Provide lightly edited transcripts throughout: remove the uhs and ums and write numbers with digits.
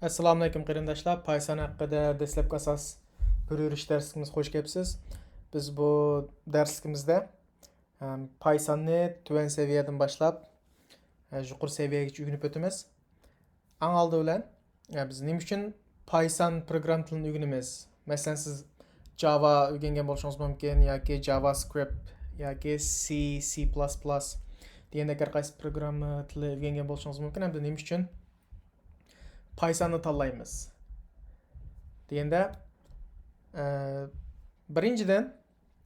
Assalomu alaykum qarindoshlar. Python haqida dastlabki asos bir yurish darsimiz xush kelibsiz. Biz bu darsligimizda Pythonni tuvan seviyadan boshlab yuqori seviyaga o'rganib o'tamiz. Eng oldi bilan biz nima uchun Python program tilini o'rganamiz? Masalan, siz Java o'rgangan bo'lishingiz mumkin yoki JavaScript yoki C++ degandek har qaysi programma tili o'rgangan bo'lishingiz mumkin. Hamda nima uchun Python'ni tanlaymiz deganda birinchidan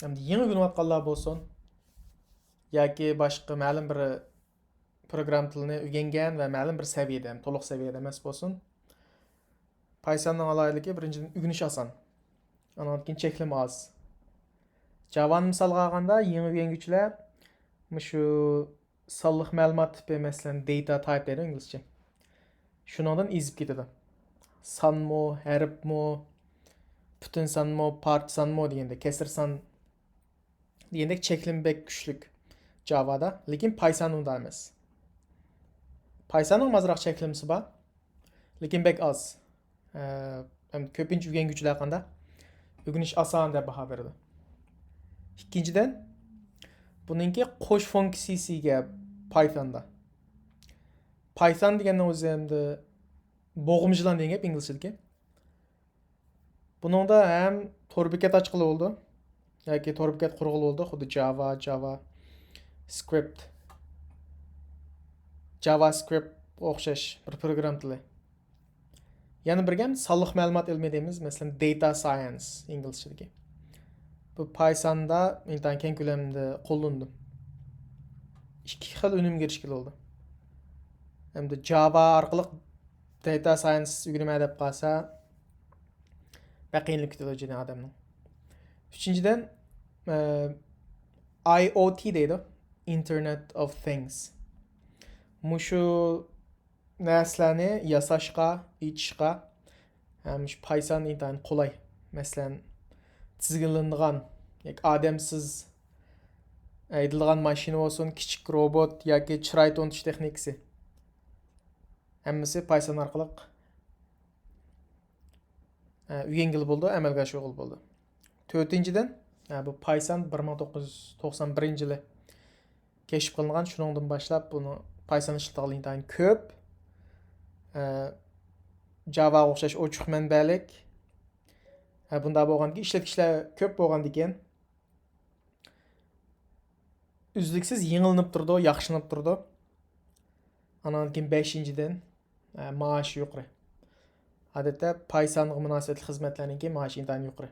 yangi o'rganayotganlar bo'lsin yoki boshqa ma'lum bir program tilini o'rgangan va ma'lum bir saviyada, to'liq saviyada emas bo'lsin. Pythonning alohidaligi birinchidan o'rganish oson. Undan keyin cheklama oz. Java'ni misolga olganda yangi o'rganuvchilar shu sonliq ma'lumot tipi, masalan data type deydi inglizcha. Shundan ezib ketadi. Sanmo, harfmo, butun sanmo, part sanmo deganda kesir son degandek cheklimi bek kuchlik Java'da, lekin Python unda emas. Pythonning ozroq cheklimasi bor, lekin bek oz. Ko'pincha o'rganuvchilar qanda o'rganish oson deb baho beradi. Ikkinchidan, buningki qo'sh funksiyasiga Pythonda. Python deganning o'zi hamda bo'g'imchilan degan gap inglizchadagi. Buningda ham tor bekat ochqili bo'ldi yoki tor bekat qurg'ili bo'ldi, xuddi JavaScript o'xshash bir program tili. Yana bir ham sonliq ma'lumot ilmi deymiz, masalan data science inglizchadagi. Bu Pythonda intan keng ko'lamda qo'llandi. Ikki xil unumga erishgan bo'ldi. Hamda Java orqali data science o'rganma deb qolsa qiyinlik kutadi o'jini odamning. Uchinchidan IoT deydi, Internet of Things. Mushu narsalarni yasashga, ichishga shu Python intan qulay. Masalan, tizginlangan yoki odamsiz aydilgan mashina bo'lsin, kichik robot yoki chiroy to'ntish texnikasi. Hammasi Python orqali o'rgangil bo'ldi, amalga oshirg'il bo'ldi. To'rtinchidan, bu Python 1991-yili keşif qilingan, shuningdan boshlab buni Python ishlatadigan ko'p. Java o'xshash ochiq manbalik. Bunda bo'lganki, ishlatgichlar ko'p bo'lgandan keyin uzluksiz yangilanib turdi, yaxshilanib turdi. Andan keyin 5-dan maosh yuqori. Odatda Pythonga munosabatli xizmatlarning maoshi intan yuqori.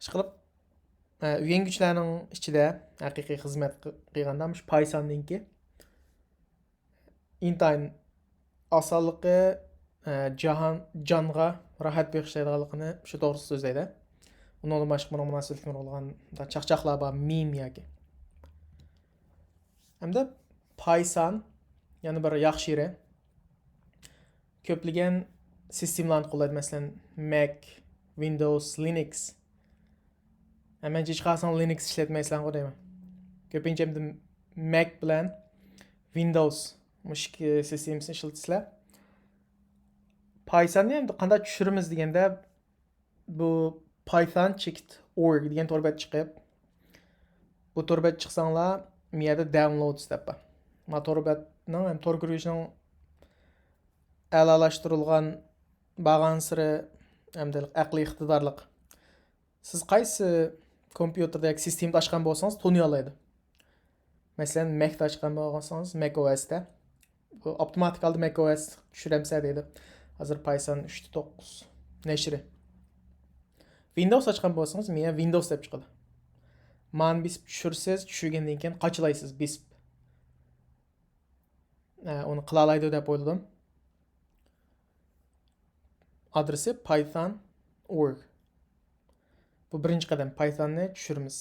Ishqilib o'rganuvchilarning ichida haqiqiy xizmat qilganda shu Pythonningki intan osonligi jonga rohat bag'ishlaydiganligini shu to'g'risida so'zlaydi. Undan boshqa buni munosabatli bo'lgan chaqchaqlar bor, meme yoki. Hamda Python yana bir yaxshi yeri ko'plagan sistemlarni qo'llaydi, masalan Mac, Windows, Linux. Hemen hech qachon Linux ishlatmaysan deyman. Ko'pincha Mac bilan Windows mushki sistemasini ishlatsizlar. Pythonni ham qanday tushiramiz deganda bu python-org degan torbat chiqib. Bu torbat chiqsanglar, bu yerda downloads deb bor. Ma torbatning ham tor kirishning a'lolashtirilgan bag'an siri hamda aqliy iqtidorliq. Siz qaysi kompyuterda yoki sistemda ochgan bo'lsangiz toniy oladi. Masalan, Mac da ochgan bo'lsangiz Mac OS da bu avtomatik aldı Mac OS tushiramsa deydi. Hozir Python 3.9 nashri. Windows ochgan bo'lsangiz menga Windows deb chiqadi. Man bisp tushirsiz, tushirgandan keyin qochilaysiz bisp. Uni qila oladi deb o'yladim. Adresi python.org. Bu birinchi qadam, Pythonni tushiramiz.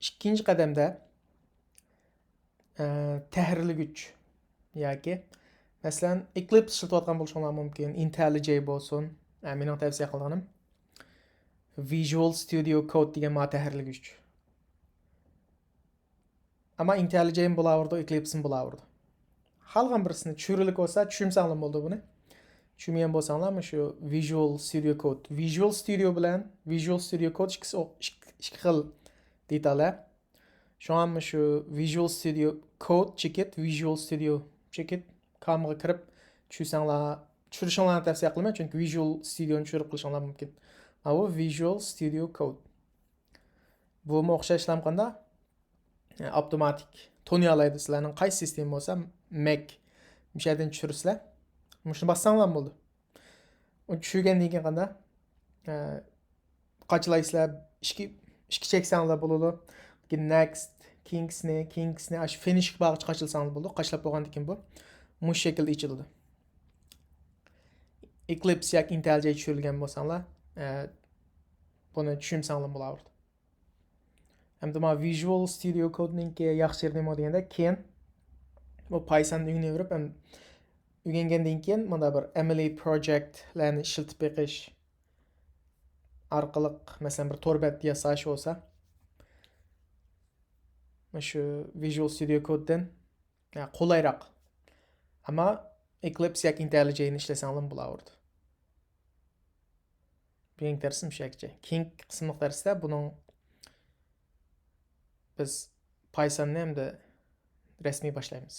İkinci qadamda tahrirlagich yoki masalan Eclipse ishlatayotgan bo'lishinglar mumkin, IntelliJ bo'lsin. Mening tavsiya qilganim Visual Studio Code degan tahrirlagich. Ama IntelliJ'im bulaverdi, Eclipse'im bulaverdi. Halgan birisini tushirilik bo'lsa, tushunsanlar bo'ldi buni. Tushunmagan bo'lsanglar, shu Visual Studio Code. Visual Studio bilan Visual Studio Code ikki xil deydilar. Şu an şu Visual Studio Code chekit, Visual Studio chekit. Kamga kirib tushirishinglarni tavsiya qilaman, chunki Visual Studio'ni tushirib qilishinglar mumkin. Bu Visual Studio Code. Bu o'xshash qanda avtomatik toniyalaydi sizlarning qaysi sistema bo'lsa, Mac o'sha yerdan tushirsizlar. Shuni bassanglar bo'ldi. U tushirgandan keyin qanda qachalaysizlar, ishga cheksanglar bo'ladi. Next, Kings'ni aş finish bag'ich qachilsangiz bo'ldi. Qachlab bo'lgandan keyin bu mush shaklda ichiladi. Eclipse yoki IntelliJ tushirilgan bo'lsanglar, buni tushunsangiz bo'lardi. Hamda ma Visual Studio Code'ninki yaxshi nima deganda, keyin bu Python'da o'rganib, ham o'rgangandan keyin mana bir Emily projectlarni ishlatib beqish orqali, masalan, bir torbat yasash bo'lsa, şu Visual Studio Code'dan qolayroq. Ama Eclipse yoki IntelliJ'ni ishlasanglar bo'lardi. Bu eng darsim shakcha. Keng qismliq darsda buning biz Python'ni hamda rasmiy boshlaymiz.